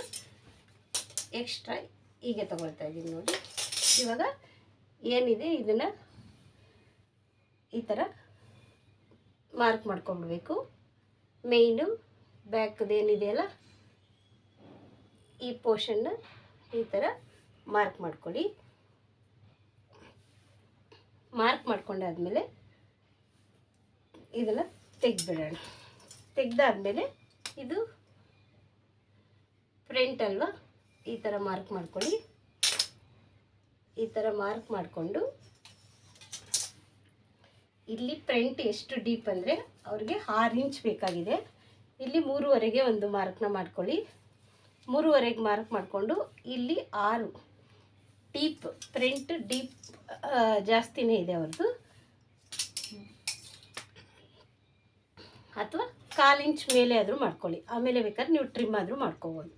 ಎಕ್ಸ್ಟ್ರಾ ಹೀಗೆ ತಗೊಳ್ತಾ ಇದ್ದೀನಿ ನೋಡಿ. ಇವಾಗ ಏನಿದೆ ಇದನ್ನು ಈ ಥರ ಮಾರ್ಕ್ ಮಾಡ್ಕೊಂಡ್ಬಿಡ್ಬೇಕು. ಮೇಯ್ನು ಬ್ಯಾಕ್ದೇನಿದೆಯಲ್ಲ ಈ ಪೋರ್ಷನ್ನ ಈ ಥರ ಮಾರ್ಕ್ ಮಾಡ್ಕೊಳ್ಳಿ. ಮಾರ್ಕ್ ಮಾಡ್ಕೊಂಡಾದ್ಮೇಲೆ ಇದನ್ನು ತೆಗೆದ್ಬಿಡೋಣ. ತೆಗೆದಾದ್ಮೇಲೆ ಇದು ಫ್ರಂಟ್ ಅಲ್ವಾ, ಈ ಥರ ಮಾರ್ಕ್ ಮಾಡ್ಕೊಳ್ಳಿ. ಈ ಥರ ಮಾರ್ಕ್ ಮಾಡಿಕೊಂಡು ಇಲ್ಲಿ ಫ್ರಂಟ್ ಎಷ್ಟು ಡೀಪ್ ಅಂದರೆ ಅವ್ರಿಗೆ 6 ಇಂಚ್ ಬೇಕಾಗಿದೆ. ಇಲ್ಲಿ 3.5ಗೆ ಒಂದು ಮಾರ್ಕ್ನ ಮಾಡ್ಕೊಳ್ಳಿ. 3.5ಗೆ ಮಾರ್ಕ್ ಮಾಡಿಕೊಂಡು ಇಲ್ಲಿ 6 ಡೀಪ್, ಫ್ರಂಟ್ ಡೀಪ್ ಜಾಸ್ತಿನೇ ಇದೆ ಅವ್ರದ್ದು, ಅಥವಾ 1/4 ಇಂಚ್ ಮೇಲೆ ಆದರೂ ಮಾಡ್ಕೊಳ್ಳಿ. ಆಮೇಲೆ ಬೇಕಾದ್ರೆ ನೀವು ಟ್ರಿಮ್ ಆದರೂ ಮಾಡ್ಕೋಬೋದು.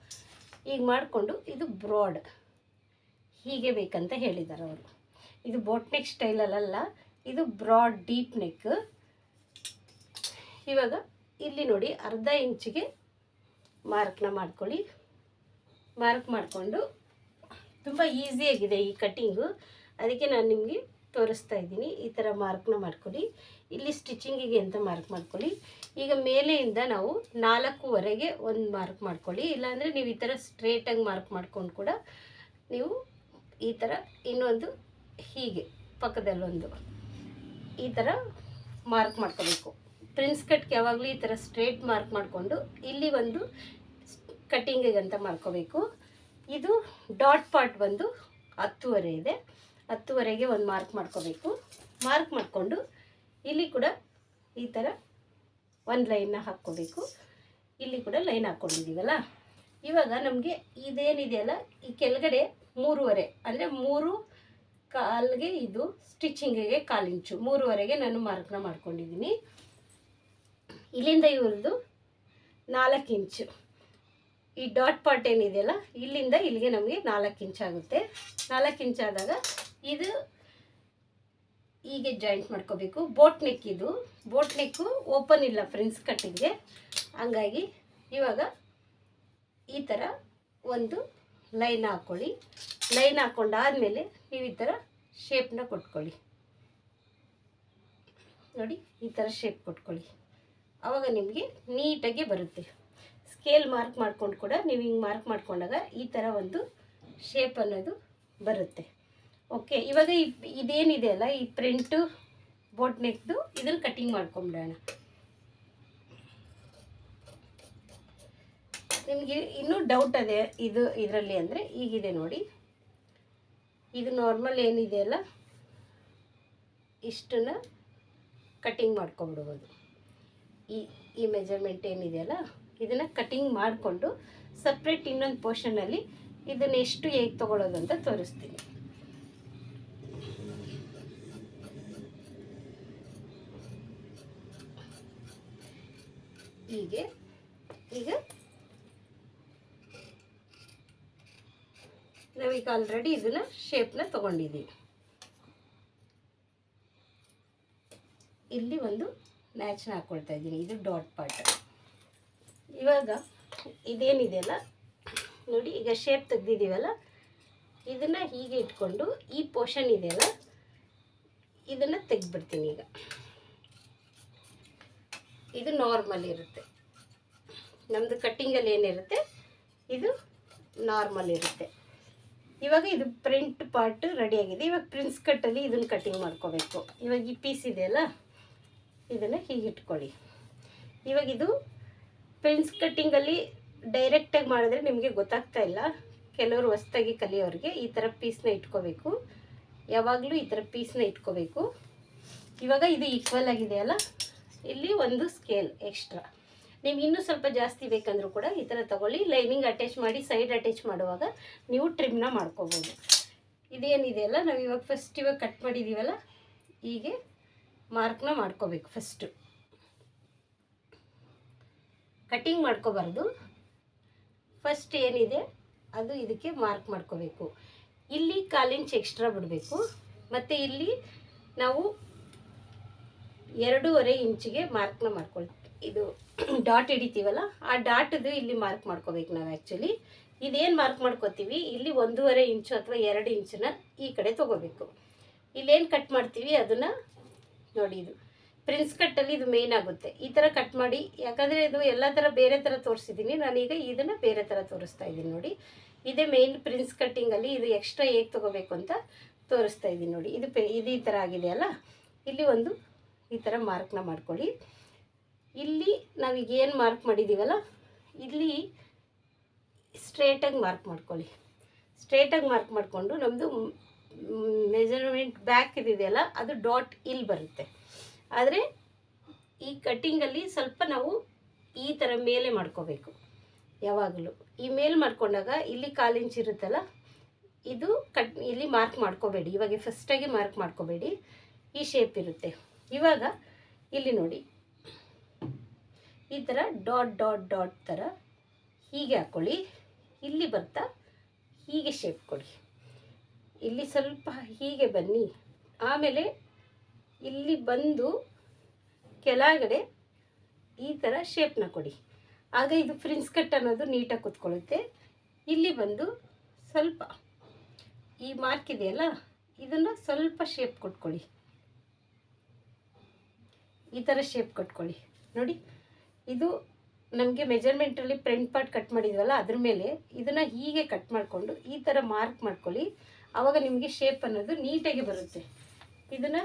ಈಗ ಮಾಡಿಕೊಂಡು ಇದು ಬ್ರಾಡ್ ಹೀಗೆ ಬೇಕಂತ ಹೇಳಿದ್ದಾರೆ ಅವರು. ಇದು ಬೋಟ್ ನೆಕ್ ಸ್ಟೈಲಲ್ಲ, ಇದು ಬ್ರಾಡ್ ಡೀಪ್ ನೆಕ್. ಇವಾಗ ಇಲ್ಲಿ ನೋಡಿ 1/2 ಇಂಚಿಗೆ ಮಾರ್ಕ್ನ ಮಾಡ್ಕೊಳ್ಳಿ. ಮಾರ್ಕ್ ಮಾಡಿಕೊಂಡು ತುಂಬ ಈಸಿಯಾಗಿದೆ ಈ ಕಟ್ಟಿಂಗು, ಅದಕ್ಕೆ ನಾನು ನಿಮಗೆ ತೋರಿಸ್ತಾ ಇದ್ದೀನಿ. ಈ ಥರ ಮಾರ್ಕ್ನ ಮಾಡ್ಕೊಳ್ಳಿ. ಇಲ್ಲಿ ಸ್ಟಿಚಿಂಗಿಗೆ ಅಂತ ಮಾರ್ಕ್ ಮಾಡ್ಕೊಳ್ಳಿ. ಈಗ ಮೇಲೆಯಿಂದ ನಾವು 4.5ಗೆ ಒಂದು ಮಾರ್ಕ್ ಮಾಡ್ಕೊಳ್ಳಿ. ಇಲ್ಲಾಂದರೆ ನೀವು ಈ ಥರ ಸ್ಟ್ರೇಟಾಗಿ ಮಾರ್ಕ್ ಮಾಡ್ಕೊಂಡು ಕೂಡ ನೀವು ಈ ಥರ ಇನ್ನೊಂದು ಹೀಗೆ ಪಕ್ಕದಲ್ಲೊಂದು ಈ ಥರ ಮಾರ್ಕ್ ಮಾಡ್ಕೋಬೇಕು. ಪ್ರಿನ್ಸ್ ಕಟ್ಗೆ ಯಾವಾಗಲೂ ಈ ಥರ ಸ್ಟ್ರೇಟ್ ಮಾರ್ಕ್ ಮಾಡಿಕೊಂಡು ಇಲ್ಲಿ ಒಂದು ಕಟ್ಟಿಂಗಿಗೆ ಅಂತ ಮಾಡ್ಕೋಬೇಕು. ಇದು ಡಾಟ್ ಪಾರ್ಟ್ ಬಂದು 10.5 ಇದೆ. 10.5ಗೆ ಒಂದು ಮಾರ್ಕ್ ಮಾಡ್ಕೋಬೇಕು. ಮಾರ್ಕ್ ಮಾಡಿಕೊಂಡು ಇಲ್ಲಿ ಕೂಡ ಈ ಥರ ಒಂದು ಲೈನ್ನ ಹಾಕ್ಕೋಬೇಕು. ಇಲ್ಲಿ ಕೂಡ ಲೈನ್ ಹಾಕ್ಕೊಂಡಿದ್ದೀವಲ್ಲ. ಇವಾಗ ನಮಗೆ ಇದೇನಿದೆಯಲ್ಲ ಈ ಕೆಳಗಡೆ 3.5 ಅಂದರೆ 3.25ಗೆ ಇದು ಸ್ಟಿಚಿಂಗಿಗೆ 1/4 ಇಂಚು, 3.5ಗೆ ನಾನು ಮಾರ್ಕ್ನ ಮಾಡ್ಕೊಂಡಿದ್ದೀನಿ. ಇಲ್ಲಿಂದ ಇವ್ರದ್ದು 4 ಇಂಚು. ಈ ಡಾಟ್ ಪಾರ್ಟ್ ಏನಿದೆಯಲ್ಲ ಇಲ್ಲಿಂದ ಇಲ್ಲಿಗೆ ನಮಗೆ 4 ಇಂಚ್ ಆಗುತ್ತೆ. 4 ಇಂಚ್ ಆದಾಗ ಇದು ಹೀಗೆ ಜಾಯಿಂಟ್ ಮಾಡ್ಕೋಬೇಕು. ಬೋಟ್ ನೆಕ್ ಇದು, ಬೋಟ್ ನೆಕ್ಕು ಓಪನ್ ಇಲ್ಲ ಫ್ರೆಂಡ್ಸ್ ಕಟ್ಟಿಗೆ, ಹಂಗಾಗಿ ಇವಾಗ ಈ ಥರ ಒಂದು ಲೈನ್ ಹಾಕ್ಕೊಳ್ಳಿ. ಲೈನ್ ಹಾಕ್ಕೊಂಡಾದ್ಮೇಲೆ ನೀವು ಈ ಥರ ಶೇಪ್ನ ಕೊಟ್ಕೊಳ್ಳಿ. ನೋಡಿ ಈ ಥರ ಶೇಪ್ ಕೊಟ್ಕೊಳ್ಳಿ, ಆವಾಗ ನಿಮಗೆ ನೀಟಾಗಿ ಬರುತ್ತೆ. ಸ್ಕೇಲ್ ಮಾರ್ಕ್ ಮಾಡ್ಕೊಂಡು ಕೂಡ ನೀವು ಹಿಂಗೆ ಮಾರ್ಕ್ ಮಾಡ್ಕೊಂಡಾಗ ಈ ಥರ ಒಂದು ಶೇಪ್ ಅನ್ನೋದು ಬರುತ್ತೆ. ಓಕೆ, ಇವಾಗ ಇದೇನಿದೆ ಅಲ್ಲ ಈ ಪ್ರಿಂಟು ಬೋಟ್ ನೆಕ್ದು, ಇದನ್ನು ಕಟ್ಟಿಂಗ್ ಮಾಡ್ಕೊಂಬಿಡೋಣ. ನಿಮಗೆ ಇನ್ನೂ ಡೌಟ್ ಅದೇ ಇದರಲ್ಲಿ ಅಂದರೆ ಈಗಿದೆ ನೋಡಿ, ಇದು ನಾರ್ಮಲ್ ಏನಿದೆ ಅಲ್ಲ ಇಷ್ಟನ್ನು ಕಟ್ಟಿಂಗ್ ಮಾಡ್ಕೊಂಬಿಡ್ಬೋದು. ಈ ಮೆಜರ್ಮೆಂಟ್ ಏನಿದೆಯಲ್ಲ ಇದನ್ನು ಕಟ್ಟಿಂಗ್ ಮಾಡಿಕೊಂಡು ಸಪ್ರೇಟ್ ಇನ್ನೊಂದು ಪೋರ್ಷನಲ್ಲಿ ಇದನ್ನು ಎಷ್ಟು ಹೇಗೆ ತೊಗೊಳ್ಳೋದು ಅಂತ ತೋರಿಸ್ತೀನಿ. ಈಗ ನಾವೀಗ ಆಲ್ರೆಡಿ ಇದನ್ನು ಶೇಪ್ನ ತೊಗೊಂಡಿದ್ದೀವಿ. ಇಲ್ಲಿ ಒಂದು ಮ್ಯಾಚ್ನ ಹಾಕ್ಕೊಳ್ತಾ ಇದ್ದೀನಿ, ಇದು ಡಾಟ್ ಪಾರ್ಟ್. ಇವಾಗ ಇದೇನಿದೆಯಲ್ಲ ನೋಡಿ, ಈಗ ಶೇಪ್ ತೆಗ್ದಿದ್ದೀವಲ್ಲ ಇದನ್ನು ಹೀಗೆ ಇಟ್ಕೊಂಡು ಈ ಪೋರ್ಷನ್ ಇದೆಯಲ್ಲ ಇದನ್ನು ತೆಗೆದ್ಬಿಡ್ತೀನಿ. ಈಗ ಇದು ನಾರ್ಮಲ್ ಇರುತ್ತೆ, ನಮ್ಮದು ಕಟ್ಟಿಂಗಲ್ಲಿ ಏನಿರುತ್ತೆ ಇದು ನಾರ್ಮಲ್ ಇರುತ್ತೆ. ಇವಾಗ ಇದು ಪ್ರಿಂಟ್ ಪಾರ್ಟ್ ರೆಡಿಯಾಗಿದೆ. ಇವಾಗ ಪ್ರಿನ್ಸ್ ಕಟ್ಟಲ್ಲಿ ಇದನ್ನು ಕಟ್ಟಿಂಗ್ ಮಾಡ್ಕೋಬೇಕು. ಇವಾಗ ಈ ಪೀಸ್ ಇದೆಯಲ್ಲ ಇದನ್ನು ಹೀಗೆ ಇಟ್ಕೊಳ್ಳಿ. ಇವಾಗ ಇದು ಪ್ರಿನ್ಸ್ ಕಟ್ಟಿಂಗಲ್ಲಿ ಡೈರೆಕ್ಟಾಗಿ ಮಾಡಿದ್ರೆ ನಿಮಗೆ ಗೊತ್ತಾಗ್ತಾ ಇಲ್ಲ. ಕೆಲವರು ಹೊಸ್ದಾಗಿ ಕಲಿಯೋರಿಗೆ ಈ ಥರ ಪೀಸ್ನ ಇಟ್ಕೋಬೇಕು, ಯಾವಾಗಲೂ ಈ ಥರ ಪೀಸ್ನ ಇಟ್ಕೋಬೇಕು. ಇವಾಗ ಇದು ಈಕ್ವಲ್ ಆಗಿದೆಯಲ್ಲ, ಇಲ್ಲಿ ಒಂದು ಸ್ಕೇಲ್ ಎಕ್ಸ್ಟ್ರಾ, ನೀವು ಇನ್ನೂ ಸ್ವಲ್ಪ ಜಾಸ್ತಿ ಬೇಕಂದ್ರೂ ಕೂಡ ಈ ಥರ ತೊಗೊಳ್ಳಿ. ಲೈನಿಂಗ್ ಅಟ್ಯಾಚ್ ಮಾಡಿ ಸೈಡ್ ಅಟ್ಯಾಚ್ ಮಾಡುವಾಗ ನೀವು ಟ್ರಿಮ್ನ ಮಾಡ್ಕೋಬೋದು. ಇದೇನಿದೆಯಲ್ಲ ನಾವು ಇವಾಗ ಇವಾಗ ಕಟ್ ಮಾಡಿದ್ದೀವಲ್ಲ ಹೀಗೆ ಮಾರ್ಕ್ನ ಮಾಡ್ಕೋಬೇಕು. ಕಟ್ಟಿಂಗ್ ಮಾಡ್ಕೋಬಾರ್ದು, ಫಸ್ಟ್ ಏನಿದೆ ಅದು ಇದಕ್ಕೆ ಮಾರ್ಕ್ ಮಾಡ್ಕೋಬೇಕು. ಇಲ್ಲಿ 1/4 ಇಂಚ್ ಎಕ್ಸ್ಟ್ರಾ ಬಿಡಬೇಕು, ಮತ್ತು ಇಲ್ಲಿ ನಾವು 2.5 ಇಂಚಿಗೆ ಮಾರ್ಕ್ನ ಮಾಡ್ಕೊಳ್ತೀವಿ. ಇದು ಡಾಟ್ ಹಿಡಿತೀವಲ್ಲ ಆ ಡಾಟದು ಇಲ್ಲಿ ಮಾರ್ಕ್ ಮಾಡ್ಕೋಬೇಕು ನಾವು. ಆ್ಯಕ್ಚುಲಿ ಇದೇನು ಮಾರ್ಕ್ ಮಾಡ್ಕೋತೀವಿ, ಇಲ್ಲಿ 1.5 ಇಂಚು ಅಥವಾ 2 ಇಂಚನ್ನ ಈ ಕಡೆ ತೊಗೋಬೇಕು. ಇಲ್ಲೇನು ಕಟ್ ಮಾಡ್ತೀವಿ ಅದನ್ನು ನೋಡಿ, ಇದು ಪ್ರಿನ್ಸ್ ಕಟ್ಟಲ್ಲಿ ಇದು ಮೇಯ್ನ್ ಆಗುತ್ತೆ. ಈ ಥರ ಕಟ್ ಮಾಡಿ, ಯಾಕಂದರೆ ಇದು ಎಲ್ಲ ಥರ ಬೇರೆ ಥರ ತೋರಿಸಿದ್ದೀನಿ, ನಾನೀಗ ಇದನ್ನು ಬೇರೆ ಥರ ತೋರಿಸ್ತಾ ಇದ್ದೀನಿ. ನೋಡಿ ಇದೇ ಮೇಯ್ನ್ ಪ್ರಿನ್ಸ್ ಕಟ್ಟಿಂಗಲ್ಲಿ ಇದು ಎಕ್ಸ್ಟ್ರಾ ಹೇಗೆ ತೊಗೋಬೇಕು ಅಂತ ತೋರಿಸ್ತಾ ಇದ್ದೀನಿ. ನೋಡಿ ಇದು ಈ ಥರ ಆಗಿದೆಯಲ್ಲ, ಇಲ್ಲಿ ಒಂದು ಈ ಥರ ಮಾರ್ಕ್ನ ಮಾಡ್ಕೊಳ್ಳಿ. ಇಲ್ಲಿ ನಾವೀಗ ಏನು ಮಾರ್ಕ್ ಮಾಡಿದ್ದೀವಲ್ಲ ಇಲ್ಲಿ ಸ್ಟ್ರೇಟಾಗಿ ಮಾರ್ಕ್ ಮಾಡ್ಕೊಳ್ಳಿ. ಸ್ಟ್ರೇಟಾಗಿ ಮಾರ್ಕ್ ಮಾಡಿಕೊಂಡು ನಮ್ಮದು ಮೆಜರ್ಮೆಂಟ್ ಬ್ಯಾಕ್ ಇದೆಯಲ್ಲ ಅದು ಡಾಟ್ ಇಲ್ಲಿ ಬರುತ್ತೆ. ಆದರೆ ಈ ಕಟ್ಟಿಂಗಲ್ಲಿ ಸ್ವಲ್ಪ ನಾವು ಈ ಥರ ಮೇಲೆ ಮಾಡ್ಕೋಬೇಕು ಯಾವಾಗಲೂ. ಈ ಮೇಲೆ ಮಾಡ್ಕೊಂಡಾಗ ಇಲ್ಲಿ 1/4 ಇಂಚ್ ಇರುತ್ತಲ್ಲ, ಇದು ಇಲ್ಲಿ ಮಾರ್ಕ್ ಮಾಡ್ಕೋಬೇಡಿ. ಇವಾಗ ಫಸ್ಟಾಗಿ ಮಾರ್ಕ್ ಮಾಡ್ಕೋಬೇಡಿ, ಈ ಶೇಪ್ ಇರುತ್ತೆ. ಇವಾಗ ಇಲ್ಲಿ ನೋಡಿ ಈ ಥರ ಡಾಟ್ ಡಾಟ್ ಡಾಟ್ ಥರ ಹೀಗೆ ಹಾಕ್ಕೊಳ್ಳಿ. ಇಲ್ಲಿ ಬರ್ತಾ ಹೀಗೆ ಶೇಪ್ ಕೊಡಿ. ಇಲ್ಲಿ ಸ್ವಲ್ಪ ಹೀಗೆ ಬನ್ನಿ, ಆಮೇಲೆ ಇಲ್ಲಿ ಬಂದು ಕೆಳಗಡೆ ಈ ಥರ ಶೇಪ್ನ ಕೊಡಿ. ಆಗ ಇದು ಪ್ರಿನ್ಸ್ ಕಟ್ ಅನ್ನೋದು ನೀಟಾಗಿ ಕೂತ್ಕೊಳ್ಳುತ್ತೆ. ಇಲ್ಲಿ ಬಂದು ಸ್ವಲ್ಪ ಈ ಮಾರ್ಕ್ ಇದೆಯಲ್ಲ ಇದನ್ನು ಸ್ವಲ್ಪ ಶೇಪ್ ಕೊಟ್ಕೊಳ್ಳಿ. ಈ ಥರ ಶೇಪ್ ಕೊಟ್ಕೊಳ್ಳಿ. ನೋಡಿ ಇದು ನಮಗೆ ಮೆಜರ್ಮೆಂಟಲ್ಲಿ ಫ್ರಂಟ್ ಪಾರ್ಟ್ ಕಟ್ ಮಾಡಿದ್ವಲ್ಲ ಅದ್ರ ಮೇಲೆ ಇದನ್ನು ಹೀಗೆ ಕಟ್ ಮಾಡಿಕೊಂಡು ಈ ಥರ ಮಾರ್ಕ್ ಮಾಡ್ಕೊಳ್ಳಿ. ಆವಾಗ ನಿಮಗೆ ಶೇಪ್ ಅನ್ನೋದು ನೀಟಾಗಿ ಬರುತ್ತೆ. ಇದನ್ನು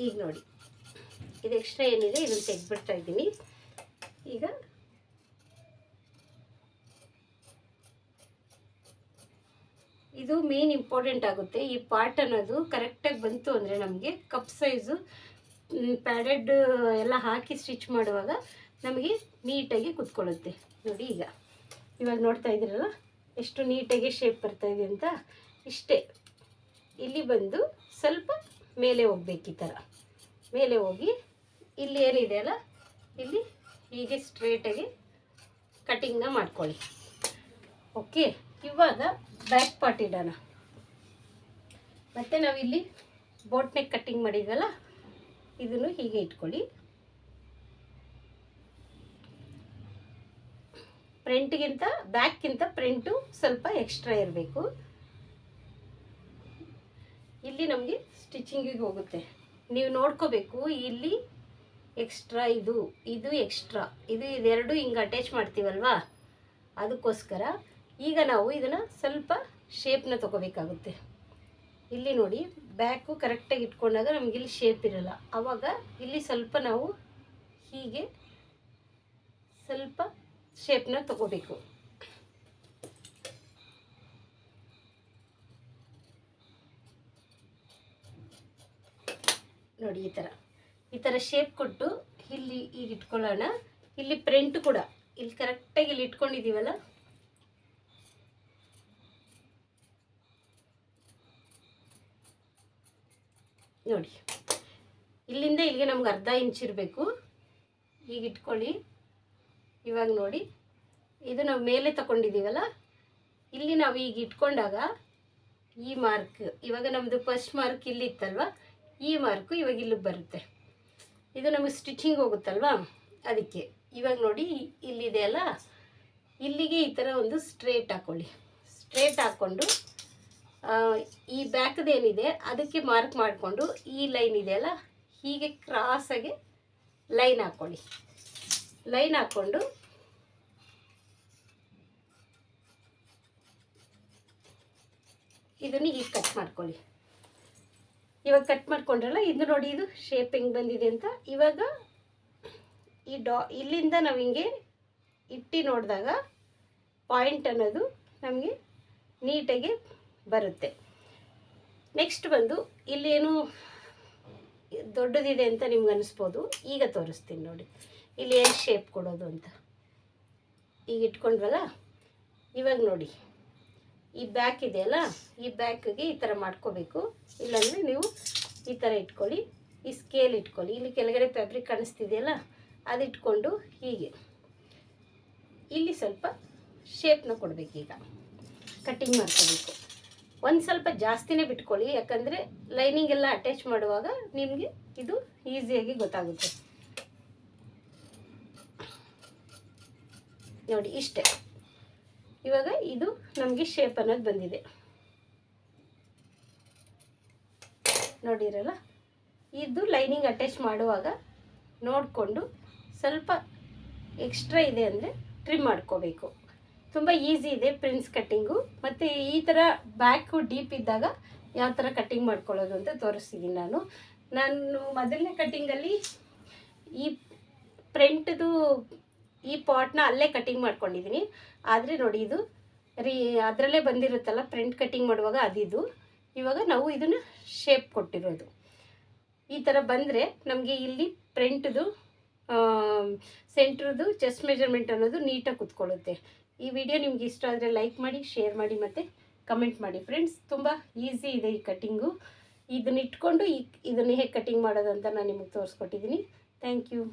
ಈಗ ನೋಡಿ ಇದು ಎಕ್ಸ್ಟ್ರಾ ಏನಿದೆ ಇದನ್ನು ತೆಗೆದ್ಬಿಡ್ತಾ ಇದ್ದೀನಿ. ಈಗ ಇದು ಮೇನ್ ಇಂಪಾರ್ಟೆಂಟ್ ಆಗುತ್ತೆ. ಈ ಪಾರ್ಟ್ ಅನ್ನೋದು ಕರೆಕ್ಟಾಗಿ ಬಂತು ಅಂದರೆ ನಮಗೆ ಕಪ್ ಸೈಜು ಪ್ಯಾಡೆಡ್ ಎಲ್ಲ ಹಾಕಿ ಸ್ಟಿಚ್ ಮಾಡುವಾಗ ನಮಗೆ ನೀಟಾಗಿ ಕೂತ್ಕೊಳ್ಳುತ್ತೆ. ನೋಡಿ ಇವಾಗ ನೋಡ್ತಾ ಇದ್ದೀರಲ್ಲ ಎಷ್ಟು ನೀಟಾಗಿ ಶೇಪ್ ಬರ್ತಾಯಿದೆ ಅಂತ. ಇಷ್ಟೇ, ಇಲ್ಲಿ ಬಂದು ಸ್ವಲ್ಪ ಮೇಲೆ ಹೋಗ್ಬೇಕು. ಈ ಥರ ಮೇಲೆ ಹೋಗಿ ಇಲ್ಲಿ ಏನಿದೆ ಅಲ್ಲ ಇಲ್ಲಿ ಹೀಗೆ ಸ್ಟ್ರೇಟಾಗಿ ಕಟಿಂಗ್ನ ಮಾಡ್ಕೊಳ್ಳಿ. ಓಕೆ, ಇವಾಗ ಬ್ಯಾಕ್ ಪಾರ್ಟ್ ಇಡೋಣ. ಮತ್ತು ನಾವಿಲ್ಲಿ ಬೋಟ್ ನೆಕ್ ಕಟ್ಟಿಂಗ್ ಮಾಡಿದ್ವಲ್ಲ ಇದನ್ನು ಹೀಗೆ ಇಟ್ಕೊಳ್ಳಿ. ಫ್ರಂಟ್ಗಿಂತ ಬ್ಯಾಕ್ಗಿಂತ ಫ್ರಂಟು ಸ್ವಲ್ಪ ಎಕ್ಸ್ಟ್ರಾ ಇರಬೇಕು. ಇಲ್ಲಿ ನಮಗೆ ಸ್ಟಿಚಿಂಗಿಗೆ ಹೋಗುತ್ತೆ, ನೀವು ನೋಡ್ಕೋಬೇಕು. ಇಲ್ಲಿ ಎಕ್ಸ್ಟ್ರಾ ಇದು ಎಕ್ಸ್ಟ್ರಾ ಇದೆರಡು ಹಿಂಗೆ ಅಟ್ಯಾಚ್ ಮಾಡ್ತೀವಲ್ವಾ, ಅದಕ್ಕೋಸ್ಕರ ಈಗ ನಾವು ಇದನ್ನು ಸ್ವಲ್ಪ ಶೇಪ್ನ ತೊಗೋಬೇಕಾಗುತ್ತೆ. ಇಲ್ಲಿ ನೋಡಿ, ಬ್ಯಾಕು ಕರೆಕ್ಟಾಗಿ ಇಟ್ಕೊಂಡಾಗ ನಮ್ಗೆ ಇಲ್ಲಿ ಶೇಪ್ ಇರಲ್ಲ. ಆವಾಗ ಇಲ್ಲಿ ಸ್ವಲ್ಪ ನಾವು ಹೀಗೆ ಸ್ವಲ್ಪ ಶೇಪ್ನ ತೊಗೋಬೇಕು. ನೋಡಿ ಈ ಥರ ಶೇಪ್ ಕೊಟ್ಟು ಇಲ್ಲಿ ಈಗ ಇಟ್ಕೊಳ್ಳೋಣ. ಇಲ್ಲಿ ಫ್ರಂಟ್ ಕೂಡ ಇಲ್ಲಿ ಕರೆಕ್ಟಾಗಿ ಇಲ್ಲಿ ಇಟ್ಕೊಂಡಿದ್ದೀವಲ್ಲ, ನೋಡಿ ಇಲ್ಲಿಂದ ಇಲ್ಲಿಗೆ ನಮ್ಗೆ ಅರ್ಧ ಇಂಚ್ ಇರಬೇಕು. ಈಗ ಇಟ್ಕೊಳ್ಳಿ. ಇವಾಗ ನೋಡಿ, ಇದು ನಾವು ಮೇಲೆ ತಗೊಂಡಿದ್ದೀವಲ್ಲ, ಇಲ್ಲಿ ನಾವು ಈಗ ಇಟ್ಕೊಂಡಾಗ ಈ ಮಾರ್ಕ್, ಇವಾಗ ನಮ್ಮದು ಫಸ್ಟ್ ಮಾರ್ಕ್ ಇಲ್ಲಿ ಇತ್ತಲ್ವ, ಈ ಮಾರ್ಕು ಇವಾಗ ಇಲ್ಲಿಗೆ ಬರುತ್ತೆ. ಇದು ನಮಗೆ ಸ್ಟಿಚಿಂಗ್ ಹೋಗುತ್ತಲ್ವ, ಅದಕ್ಕೆ ಇವಾಗ ನೋಡಿ ಇಲ್ಲಿದೆ ಅಲ್ಲ, ಇಲ್ಲಿಗೆ ಈ ಥರ ಒಂದು ಸ್ಟ್ರೇಟ್ ಹಾಕ್ಕೊಳ್ಳಿ. ಸ್ಟ್ರೇಟ್ ಹಾಕ್ಕೊಂಡು ಈ ಬ್ಯಾಕ್ದೇನಿದೆ ಅದಕ್ಕೆ ಮಾರ್ಕ್ ಮಾಡಿಕೊಂಡು ಈ ಲೈನ್ ಇದೆಯಲ್ಲ ಹೀಗೆ ಕ್ರಾಸಾಗಿ ಲೈನ್ ಹಾಕ್ಕೊಳ್ಳಿ. ಲೈನ್ ಹಾಕ್ಕೊಂಡು ಇದನ್ನು ಈಗ ಕಟ್ ಮಾಡ್ಕೊಳ್ಳಿ. ಇವಾಗ ಕಟ್ ಮಾಡ್ಕೊಂಡ್ರಲ್ಲ, ಇದು ನೋಡಿ ಇದು ಶೇಪ್ ಹೆಂಗೆ ಬಂದಿದೆ ಅಂತ. ಇವಾಗ ಈ ಇಲ್ಲಿಂದ ನಾವು ಹಿಂಗೆ ಇಟ್ಟು ನೋಡಿದಾಗ ಪಾಯಿಂಟ್ ಅನ್ನೋದು ನಮಗೆ ನೀಟಾಗಿ ಬರುತ್ತೆ. ನೆಕ್ಸ್ಟ್ ಬಂದು ಇಲ್ಲೇನು ದೊಡ್ಡದಿದೆ ಅಂತ ನಿಮ್ಗೆ ಅನಿಸ್ಬೋದು. ಈಗ ತೋರಿಸ್ತೀನಿ ನೋಡಿ ಇಲ್ಲಿ ಏನು ಶೇಪ್ ಕೊಡೋದು ಅಂತ. ಈಗ ಇಟ್ಕೊಂಡ್ವಲ್ಲ, ಇವಾಗ ನೋಡಿ ಈ ಬ್ಯಾಕ್ ಇದೆಯಲ್ಲ, ಈ ಬ್ಯಾಕಿಗೆ ಈ ಥರ ಮಾಡ್ಕೋಬೇಕು. ಇಲ್ಲಾಂದರೆ ನೀವು ಈ ಥರ ಇಟ್ಕೊಳ್ಳಿ. ಈ ಸ್ಕೇಲ್ ಇಟ್ಕೊಳ್ಳಿ. ಇಲ್ಲಿ ಕೆಳಗಡೆ ಫ್ಯಾಬ್ರಿಕ್ ಕಾಣಿಸ್ತಿದೆಯಲ್ಲ, ಅದು ಇಟ್ಕೊಂಡು ಹೀಗೆ ಇಲ್ಲಿ ಸ್ವಲ್ಪ ಶೇಪ್ನ ಕೊಡಬೇಕು. ಈಗ ಕಟ್ಟಿಂಗ್ ಮಾಡ್ಕೋಬೇಕು. ಒಂದು ಸ್ವಲ್ಪ ಜಾಸ್ತಿನೇ ಬಿಟ್ಕೊಳ್ಳಿ, ಯಾಕಂದರೆ ಲೈನಿಂಗ್ ಎಲ್ಲ ಅಟ್ಯಾಚ್ ಮಾಡುವಾಗ ನಿಮಗೆ ಇದು ಈಸಿಯಾಗಿ ಗೊತ್ತಾಗುತ್ತೆ. ನೋಡಿ ಇಷ್ಟೇ. ಇವಾಗ ಇದು ನಮಗೆ ಶೇಪ್ ಅನ್ನೋದು ಬಂದಿದೆ ನೋಡಿರಲ್ಲ. ಇದು ಲೈನಿಂಗ್ ಅಟ್ಯಾಚ್ ಮಾಡುವಾಗ ನೋಡಿಕೊಂಡು ಸ್ವಲ್ಪ ಎಕ್ಸ್ಟ್ರಾ ಇದೆ ಅಂದರೆ ಟ್ರಿಮ್ ಮಾಡ್ಕೋಬೇಕು. ತುಂಬ ಈಸಿ ಇದೆ ಪ್ರಿನ್ಸ್ ಕಟ್ಟಿಂಗು. ಮತ್ತು ಈ ಥರ ಬ್ಯಾಕು ಡೀಪ್ ಇದ್ದಾಗ ಯಾವ ಥರ ಕಟ್ಟಿಂಗ್ ಮಾಡ್ಕೊಳ್ಳೋದು ಅಂತ ತೋರಿಸ್ತಿದ್ದೀನಿ ನಾನು ಮೊದಲನೇ ಕಟ್ಟಿಂಗಲ್ಲಿ ಈ ಫ್ರಂಟ್ದು ಈ ಪಾಟ್ನ ಅಲ್ಲೇ ಕಟ್ಟಿಂಗ್ ಮಾಡ್ಕೊಂಡಿದ್ದೀನಿ. ಆದರೆ ನೋಡಿ ಇದು ಅದರಲ್ಲೇ ಬಂದಿರುತ್ತಲ್ಲ ಫ್ರಂಟ್ ಕಟ್ಟಿಂಗ್ ಮಾಡುವಾಗ ಅದಿದು. ಇವಾಗ ನಾವು ಇದನ್ನು ಶೇಪ್ ಕೊಟ್ಟಿರೋದು ಈ ಥರ ಬಂದರೆ ನಮಗೆ ಇಲ್ಲಿ ಫ್ರಂಟ್ದು ಸೆಂಟ್ರದು ಚೆಸ್ಟ್ ಮೆಜರ್ಮೆಂಟ್ ಅನ್ನೋದು ನೀಟಾಗಿ ಕೂತ್ಕೊಳ್ಳುತ್ತೆ. ಈ ವಿಡಿಯೋ ನಿಮ್ಗೆ ಇಷ್ಟ ಆದರೆ ಲೈಕ್ ಮಾಡಿ, ಶೇರ್ ಮಾಡಿ ಮತ್ತು ಕಮೆಂಟ್ ಮಾಡಿ ಫ್ರೆಂಡ್ಸ್. ತುಂಬ ಈಸಿ ಇದೆ ಈ ಕಟ್ಟಿಂಗು. ಇದನ್ನ ಇಟ್ಕೊಂಡು ಇದನ್ನು ಹೇಗೆ ಕಟ್ಟಿಂಗ್ ಮಾಡೋದು ಅಂತ ನಾನು ನಿಮಗೆ ತೋರಿಸ್ಕೊಟ್ಟಿದ್ದೀನಿ. Thank you.